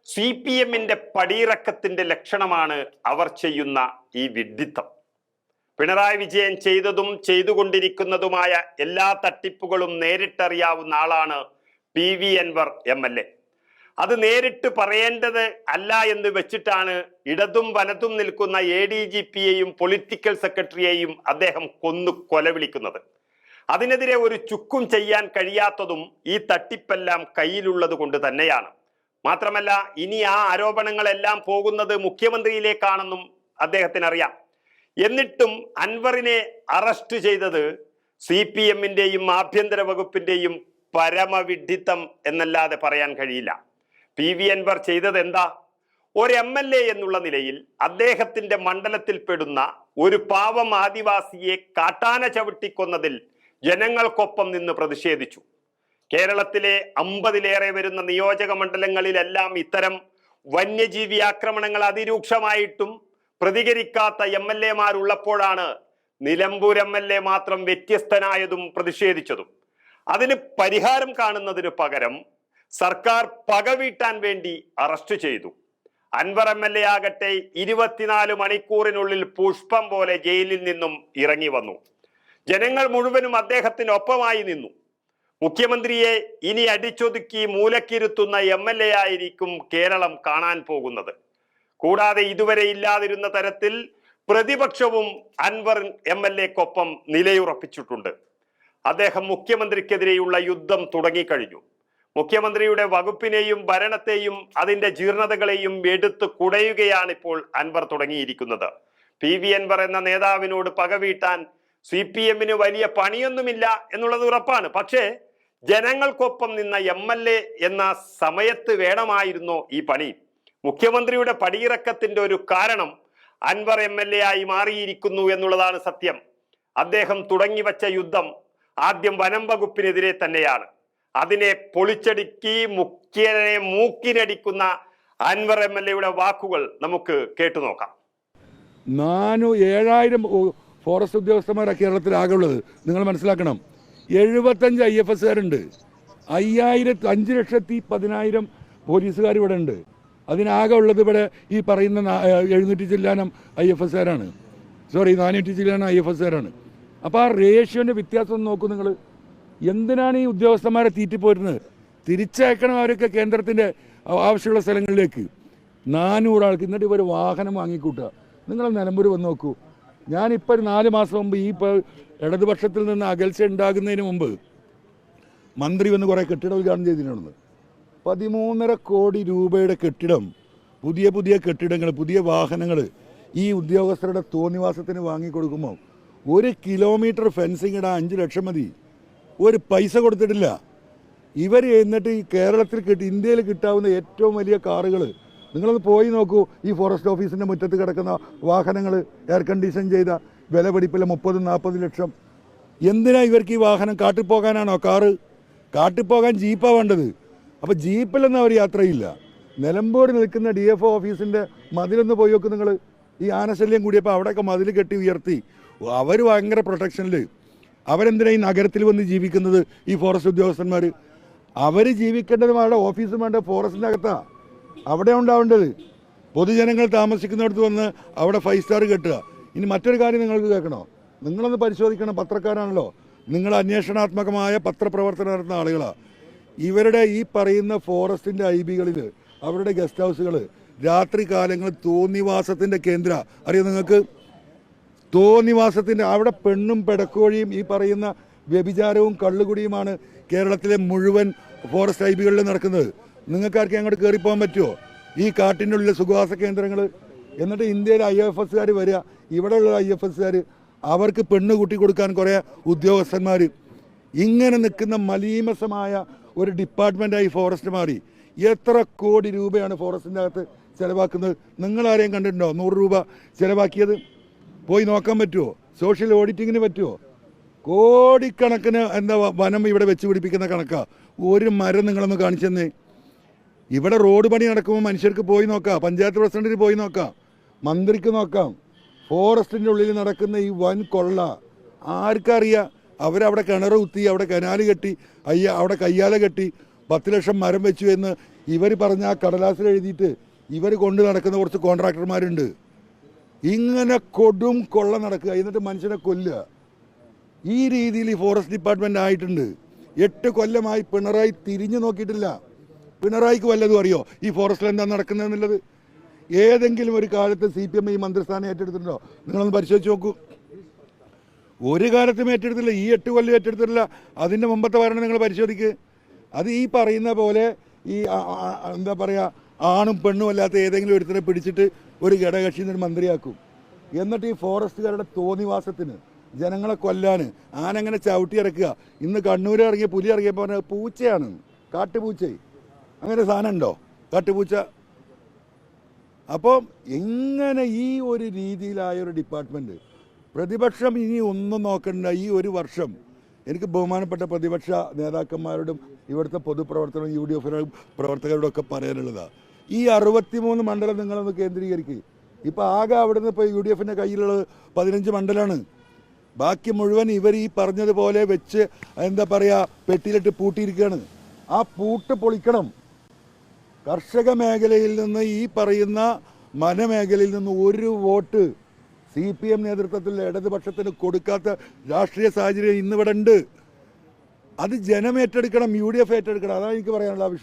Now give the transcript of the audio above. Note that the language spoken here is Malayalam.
CPMന്റെ പടിയിറക്കത്തിന്റെ ലക്ഷണമാണ് അവർ ചെയ്യുന്ന ഈ വിഡ്ഢിത്തം. പിണറായി വിജയൻ ചെയ്തതും ചെയ്തുകൊണ്ടിരിക്കുന്നതുമായ എല്ലാ തട്ടിപ്പുകളും നേരിട്ടറിയാവുന്ന ആളാണ് PV അൻവർ MLA. അത് നേരിട്ട് പറയേണ്ടത് അല്ല എന്ന് വെച്ചിട്ടാണ് ഇടതും വലതും നിൽക്കുന്ന ADGPയെയും പൊളിറ്റിക്കൽ സെക്രട്ടറിയെയും അദ്ദേഹം കൊലവിളിക്കുന്നത്. അതിനെതിരെ ഒരു ചുക്കും ചെയ്യാൻ കഴിയാത്തതും ഈ തട്ടിപ്പെല്ലാം കയ്യിലുള്ളത് കൊണ്ട് തന്നെയാണ്. മാത്രമല്ല, ഇനി ആ ആരോപണങ്ങളെല്ലാം പോകുന്നത് മുഖ്യമന്ത്രിയിലേക്കാണെന്നും അദ്ദേഹത്തിന് അറിയാം. എന്നിട്ടും അൻവറിനെ അറസ്റ്റ് ചെയ്തത് CPMന്റെയും ആഭ്യന്തര വകുപ്പിന്റെയും പരമവിഡ്ഢിത്തം എന്നല്ലാതെ പറയാൻ കഴിയില്ല. PV അൻവർ ചെയ്തത് എന്താ? ഒരു MLA എന്നുള്ള നിലയിൽ അദ്ദേഹത്തിന്റെ മണ്ഡലത്തിൽപ്പെടുന്ന ഒരു പാവം ആദിവാസിയെ കാട്ടാന ചവിട്ടിക്കൊന്നതിൽ ജനങ്ങൾക്കൊപ്പം നിന്ന് പ്രതിഷേധിച്ചു. കേരളത്തിലെ 50-ലേറെ വരുന്ന നിയോജക മണ്ഡലങ്ങളിലെല്ലാം ഇത്തരം വന്യജീവി ആക്രമണങ്ങൾ അതിരൂക്ഷമായിട്ടും പ്രതികരിക്കാത്ത MLA-മാരുള്ളപ്പോഴാണ് നിലമ്പൂർ MLA മാത്രം വ്യത്യസ്തനായതും പ്രതിഷേധിച്ചതും. അതിന് പരിഹാരം കാണുന്നതിന് പകരം സർക്കാർ പകവീട്ടാൻ വേണ്ടി അറസ്റ്റ് ചെയ്തു. അൻവർ MLA ആകട്ടെ 24 മണിക്കൂറിനുള്ളിൽ പുഷ്പം പോലെ ജയിലിൽ നിന്നും ഇറങ്ങി വന്നു. ജനങ്ങൾ മുഴുവനും അദ്ദേഹത്തിനൊപ്പമായി നിന്നു. മുഖ്യമന്ത്രിയെ ഇനി അടിച്ചൊതുക്കി മൂലക്കിരുത്തുന്ന MLA ആയിരിക്കും കേരളം കാണാൻ പോകുന്നത്. കൂടാതെ ഇതുവരെ ഇല്ലാതിരുന്ന തരത്തിൽ പ്രതിപക്ഷവും അൻവർ MLA-ക്കൊപ്പം നിലയുറപ്പിച്ചിട്ടുണ്ട്. അദ്ദേഹം മുഖ്യമന്ത്രിക്കെതിരെയുള്ള യുദ്ധം തുടങ്ങിക്കഴിഞ്ഞു. മുഖ്യമന്ത്രിയുടെ വകുപ്പിനെയും ഭരണത്തെയും അതിന്റെ ജീർണതകളെയും എടുത്ത് കുടയുകയാണിപ്പോൾ അൻവർ തുടങ്ങിയിരിക്കുന്നത്. PV അൻവർ എന്ന നേതാവിനോട് പകവീട്ടാൻ CPMന് വലിയ പണിയൊന്നുമില്ല എന്നുള്ളത് ഉറപ്പാണ്. പക്ഷേ ജനങ്ങൾക്കൊപ്പം നിന്ന MLA എന്ന സമയത്ത് വേണമായിരുന്നോ ഈ പണി? മുഖ്യമന്ത്രിയുടെ പടിയിറക്കത്തിന്റെ ഒരു കാരണം അൻവർ MLA ആയി മാറിയിരിക്കുന്നു എന്നുള്ളതാണ് സത്യം. അദ്ദേഹം തുടങ്ങിവെച്ച യുദ്ധം ആദ്യം വനം വകുപ്പിനെതിരെ തന്നെയാണ്. അതിനെ പൊളിച്ചടുക്കി മുഖ്യനെ മൂക്കിനടിക്കുന്ന അൻവർ MLA-യുടെ വാക്കുകൾ നമുക്ക് കേട്ടുനോക്കാം. 7000 ഫോറസ്റ്റ് ഉദ്യോഗസ്ഥന്മാരാണ് കേരളത്തിൽ ആകെ ഉള്ളത്. നിങ്ങൾ മനസ്സിലാക്കണം, 75 IFS-കാരുണ്ട്, 5,10,000 പോലീസുകാർ ഇവിടെ ഉണ്ട്. അതിനാകെ ഉള്ളത് ഇവിടെ ഈ പറയുന്ന 700 ചില്ലാനം IFS-കാരാണ്, 400 ചില്ലാനം IFS-കാരാണ്. അപ്പോൾ ആ റേഷ്യോൻ്റെ വ്യത്യാസം നോക്കൂ നിങ്ങൾ. എന്തിനാണ് ഈ ഉദ്യോഗസ്ഥന്മാരെ തീറ്റിപ്പോരുന്നത്? തിരിച്ചയക്കണം അവരൊക്കെ കേന്ദ്രത്തിൻ്റെ ആവശ്യമുള്ള സ്ഥലങ്ങളിലേക്ക്. 400 ആൾക്ക് എന്നിട്ട് ഇവർ വാഹനം വാങ്ങിക്കൂട്ടുക. നിങ്ങൾ നിലമ്പൂർ വന്ന് നോക്കൂ. ഞാനിപ്പോൾ 4 മാസം മുമ്പ് ഈ ഇടതുപക്ഷത്തിൽ നിന്ന് അകൽച്ച ഉണ്ടാകുന്നതിന് മുമ്പ് മന്ത്രി വന്ന് കുറേ കെട്ടിടം ഉദ്ഘാടനം ചെയ്തിട്ടുണ്ടെന്ന്. 13.5 കോടി രൂപയുടെ കെട്ടിടം, പുതിയ കെട്ടിടങ്ങൾ, പുതിയ വാഹനങ്ങൾ ഈ ഉദ്യോഗസ്ഥരുടെ തോന്നിവാസത്തിന് വാങ്ങിക്കൊടുക്കുമ്പോൾ 1 കിലോമീറ്റർ ഫെൻസിങ് ഇടാൻ 5 ലക്ഷം മതി. ഒരു പൈസ കൊടുത്തിട്ടില്ല. ഇവർ എന്നിട്ട് ഈ കേരളത്തിൽ ഇന്ത്യയിൽ കിട്ടാവുന്ന ഏറ്റവും വലിയ കാറുകൾ നിങ്ങളൊന്ന് പോയി നോക്കൂ. ഈ ഫോറസ്റ്റ് ഓഫീസിൻ്റെ മുറ്റത്ത് കിടക്കുന്ന വാഹനങ്ങൾ എയർ കണ്ടീഷൻ ചെയ്ത വില പിടിപ്പില്ല 30-40 ലക്ഷം. എന്തിനാ ഇവർക്ക് ഈ വാഹനം? കാട്ടിൽ പോകാനാണോ കാറ്? കാട്ടിൽ പോകാൻ ജീപ്പാണ് വേണ്ടത്. അപ്പോൾ ജീപ്പിലൊന്നും അവർ യാത്രയില്ല. നിലമ്പൂർ നിൽക്കുന്ന DFO ഓഫീസിൻ്റെ മതിലൊന്ന് പോയി നോക്കും നിങ്ങൾ. ഈ ആനശല്യം കൂടിയപ്പോൾ അവിടെയൊക്കെ മതിൽ കെട്ടി ഉയർത്തി. അവർ ഭയങ്കര പ്രൊട്ടക്ഷനിൽ. അവരെന്തിനാ ഈ നഗരത്തിൽ വന്ന് ജീവിക്കുന്നത്? ഈ ഫോറസ്റ്റ് ഉദ്യോഗസ്ഥന്മാർ അവർ ജീവിക്കേണ്ടതും അവരുടെ ഓഫീസും വേണ്ട ഫോറസ്റ്റിൻ്റെ അകത്താണ്. അവിടെ ഉണ്ടാവേണ്ടത്. പൊതുജനങ്ങൾ താമസിക്കുന്നിടത്ത് വന്ന് അവിടെ 5 സ്റ്റാർ കെട്ടുക. ഇനി മറ്റൊരു കാര്യം നിങ്ങൾക്ക് കേൾക്കണോ? നിങ്ങളൊന്ന് പരിശോധിക്കണം. പത്രക്കാരാണല്ലോ നിങ്ങൾ, അന്വേഷണാത്മകമായ പത്രപ്രവർത്തനം നടത്തുന്ന ആളുകളാണ്. ഇവരുടെ ഈ പറയുന്ന ഫോറസ്റ്റിൻ്റെ IBകളിൽ അവരുടെ ഗസ്റ്റ് ഹൗസുകൾ രാത്രി കാലങ്ങളിൽ തോന്നിവാസത്തിൻ്റെ കേന്ദ്ര അറിയാം നിങ്ങൾക്ക്? തോന്നിവാസത്തിൻ്റെ അവിടെ പെണ്ണും പെടക്കോഴിയും ഈ പറയുന്ന വ്യഭിചാരവും കള്ളുകുടിയുമാണ് കേരളത്തിലെ മുഴുവൻ ഫോറസ്റ്റ് IBകളിൽ നടക്കുന്നത്. നിങ്ങൾക്കാർക്കും അങ്ങോട്ട് കയറിപ്പോകാൻ പറ്റുമോ? ഈ കാട്ടിൻ്റെ ഉള്ളിൽ സുഖവാസ കേന്ദ്രങ്ങൾ. എന്നിട്ട് ഇന്ത്യയിലെ IFS-കാർ വരിക, ഇവിടെയുള്ള IFS-കാർ അവർക്ക് പെണ്ണ് കൂട്ടി കൊടുക്കാൻ കുറേ ഉദ്യോഗസ്ഥന്മാർ. ഇങ്ങനെ നിൽക്കുന്ന മലീമസമായ ഒരു ഡിപ്പാർട്ട്മെൻറ്റായി ഫോറസ്റ്റ് മാറി. എത്ര കോടി രൂപയാണ് ഫോറസ്റ്റിൻ്റെ അകത്ത് ചിലവാക്കുന്നത്? നിങ്ങളാരെയും കണ്ടിട്ടുണ്ടോ 100 രൂപ ചിലവാക്കിയത്? പോയി നോക്കാൻ പറ്റുമോ? സോഷ്യൽ ഓഡിറ്റിങ്ങിന് പറ്റുമോ? കോടിക്കണക്കിന് എന്താ വനം ഇവിടെ വെച്ച് പിടിപ്പിക്കുന്ന കണക്കാണ്. ഒരു മരം നിങ്ങളൊന്ന് കാണിച്ചെന്നേ. ഇവിടെ റോഡ് പണി നടക്കുമ്പോൾ മനുഷ്യർക്ക് പോയി നോക്കാം, പഞ്ചായത്ത് പ്രസിഡന്റിന് പോയി നോക്കാം, മന്ത്രിക്ക് നോക്കാം. ഫോറസ്റ്റിൻ്റെ ഉള്ളിൽ നടക്കുന്ന ഈ വൻ കൊള്ള ആർക്കറിയാം? അവരവിടെ കിണർ കുത്തി, അവിടെ കനാല് കെട്ടി, അവിടെ കയ്യാല കെട്ടി 10 ലക്ഷം മരം വെച്ചു എന്ന് ഇവർ പറഞ്ഞ ആ കടലാസിൽ എഴുതിയിട്ട് ഇവർ കൊണ്ട് നടക്കുന്ന കുറച്ച് കോൺട്രാക്ടർമാരുണ്ട്. ഇങ്ങനെ കൊടും കൊള്ള നടക്കുക, എന്നിട്ട് മനുഷ്യനെ കൊല്ലുക. ഈ രീതിയിൽ ഈ ഫോറസ്റ്റ് ഡിപ്പാർട്ട്മെൻ്റ് ആയിട്ടുണ്ട്. 8 കൊല്ലമായി പിണറായി തിരിഞ്ഞു നോക്കിയിട്ടില്ല. പിണറായിക്ക് വല്ലതും അറിയോ ഈ ഫോറസ്റ്റിൽ എന്താ നടക്കുന്നതെന്നുള്ളത്? ഏതെങ്കിലും ഒരു കാലത്ത് CPM ഈ മന്ത്രിസ്ഥാനം ഏറ്റെടുത്തിട്ടുണ്ടോ? നിങ്ങളൊന്ന് പരിശോധിച്ച് നോക്കൂ. ഒരു കാലത്തും ഏറ്റെടുത്തില്ല. ഈ 8 കൊല്ലം ഏറ്റെടുത്തിട്ടില്ല. അതിൻ്റെ മുമ്പത്തെ ഭരണം നിങ്ങൾ പരിശോധിക്കുക. അത് ഈ പറയുന്ന പോലെ ഈ എന്താ പറയുക, ആണും പെണ്ണും അല്ലാത്ത ഏതെങ്കിലും ഒരുത്തരെ പിടിച്ചിട്ട് ഒരു ഘടകകക്ഷി ഒരു മന്ത്രിയാക്കും. എന്നിട്ട് ഈ ഫോറസ്റ്റുകാരുടെ തോന്നിവാസത്തിന് ജനങ്ങളെ കൊല്ലാൻ ആനങ്ങനെ ചവിട്ടി ഇറക്കുക. ഇന്ന് കണ്ണൂർ ഇറങ്ങിയ പുലി ഇറങ്ങിയപ്പോൾ പറഞ്ഞാൽ പൂച്ചയാണ്, കാട്ടുപൂച്ച. അങ്ങനെ സാധനം ഉണ്ടോ കാട്ടുപൂച്ച? അപ്പോൾ എങ്ങനെ ഈ ഒരു രീതിയിലായ ഒരു ഡിപ്പാർട്ട്മെൻറ്റ്, പ്രതിപക്ഷം ഇനി ഒന്നും നോക്കണ്ട. ഈ ഒരു വർഷം എനിക്ക് ബഹുമാനപ്പെട്ട പ്രതിപക്ഷ നേതാക്കന്മാരോടും ഇവിടുത്തെ പൊതുപ്രവർത്തകരും UDF പ്രവർത്തകരോടൊക്കെ പറയാനുള്ളതാണ്, ഈ 63 മണ്ഡലം നിങ്ങളൊന്ന് കേന്ദ്രീകരിക്കുക. ഇപ്പോൾ ആകെ അവിടുന്ന് ഇപ്പോൾ UDFൻ്റെ കയ്യിലുള്ളത് 15 മണ്ഡലമാണ്. ബാക്കി മുഴുവൻ ഇവർ ഈ പറഞ്ഞതുപോലെ വെച്ച് എന്താ പറയുക പെട്ടിയിലിട്ട് പൂട്ടിയിരിക്കുകയാണ്. ആ പൂട്ട് പൊളിക്കണം. കർഷക മേഖലയിൽ നിന്ന് ഈ പറയുന്ന വനമേഖലയിൽ നിന്ന് ഒരു വോട്ട് CPM നേതൃത്വത്തിൽ ഇടതുപക്ഷത്തിന് കൊടുക്കാത്ത രാഷ്ട്രീയ സാഹചര്യം ഇന്നിവിടെ ഉണ്ട്. അത് ജനം ഏറ്റെടുക്കണം, UDF ഏറ്റെടുക്കണം. അതാണ് എനിക്ക് പറയാനുള്ള ആവശ്യം.